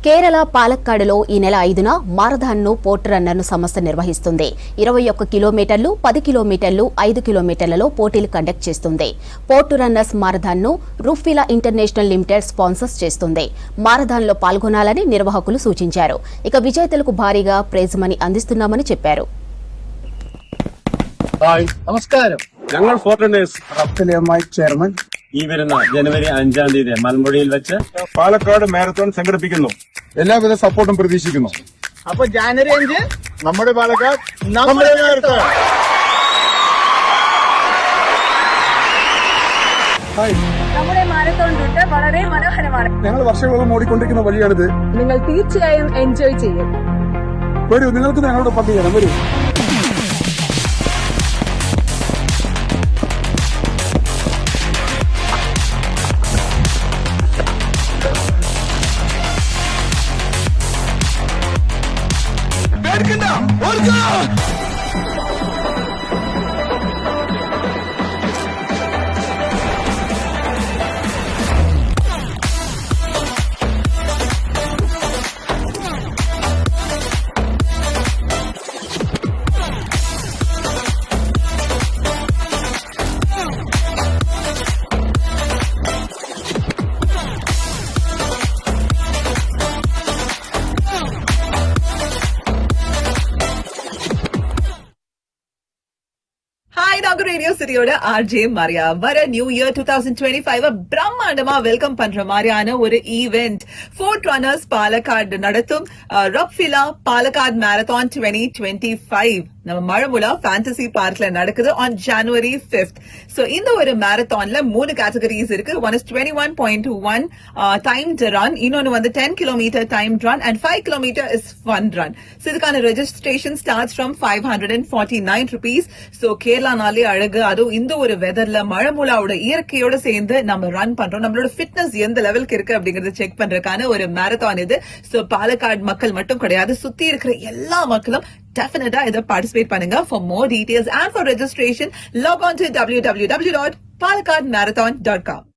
కేరళ పాలక్కాడులో ఈ నెల 5న మారథాన్ను పోర్ట్ రన్నర్ను సంస్థ నిర్వహిస్తుంది. 21 కిలోమీటర్లు, 10 కిలోమీటర్లు, 5 కిలోమీటర్లలో పోటీలు కండక్ట్ చేస్తుంది. పోర్ట్ రన్నర్స్ మారథాన్ను రుఫిలా ఇంటర్నేషనల్ లిమిటెడ్ స్పాన్సర్స్ చేస్తుంది. మారథాన్లో పాల్గొనాలని నిర్వాహకులు సూచించారు. ఇక విజేతలకు భారీగా ప్రైజ్ మనీ అందిస్తున్నామని చెప్పారు. നമസ്കാരം. ഞങ്ങൾ ഫോർട്ടനേഴ്സ് റഫ്റ്റലിയമായി ചെയർമാൻ ഈ വരുന്ന ജനുവരി 5-ാം തീയതി മലമ്പുഴയിൽ വെച്ച് പാലക്കാട് മാരത്തോൺ സംഘടിപ്പിക്കുന്നു. എല്ലാവിധ സപ്പോർട്ടും പ്രതീക്ഷിക്കുന്നു. അപ്പൊ ജാനുവരി 5 നമ്മുടെ പാലക്കാട് നമ്മുടെ മാരത്തോൺ. നമ്മുടെ മാരത്തോൺ റൂട്ട് വളരെ മനോഹരമാണ്. ഞങ്ങൾ വർഷങ്ങളോളം ഓടിക്കൊണ്ടിരിക്കുന്ന വഴിയാണിത്. നിങ്ങൾ തീർച്ചയായും എൻജോയ് ചെയ്യും. വരൂ, നിങ്ങൾക്ക് ഞങ്ങളോട് പങ്കുചേരാം. വരൂ. ഹായ് நாங்க ரேடியோ சிட்டியோட ஆர்ஜே மரியா. வர நியூ இயர் 2025 பிரம்மாண்டமா வெல்கம் பண்ற மாதிரியான ஒரு ஈவென்ட் ஃபோர்ட் ரன்னர்ஸ் பாலக்காடு நடத்தும் ரப்ஃபிலா பாலக்காடு மேரத்தான் 2025 நம்ம மழமுலா ஃபேண்டசி பார்க்ல நடக்குது ஆன் ஜனவரி 5th. சோ இந்த ஒரு மேரத்தான்ல 3 கேட்டகரிஸ் இருக்கு. ஒன் இஸ் 21.1 டைம்ட் ரன், இன்னொன்னு வந்து 10 kilometre timed run and 5 kilometre is fun run. So இதுக்கான registration starts from 549 rupees. So கேரளானாலே அழகு, அதுவும் இந்த ஒரு வெதர்ல மழமுலாவோட இயற்கையோட சேர்ந்து நம்ம ரன் பண்றோம். நம்மளோட ஃபிட்னஸ் எந்த லெவலுக்கு இருக்கு அப்படிங்கறத செக் பண்றதுக்கான ஒரு மேரத்தான் இது. சோ பாலக்காடு மக்கள் மட்டும் கிடையாது, சுத்தி இருக்கிற எல்லா மக்களும் definitely இதை participate பண்ணுங்க. For more details and for registration, log on to www.palakkadmarathon.com.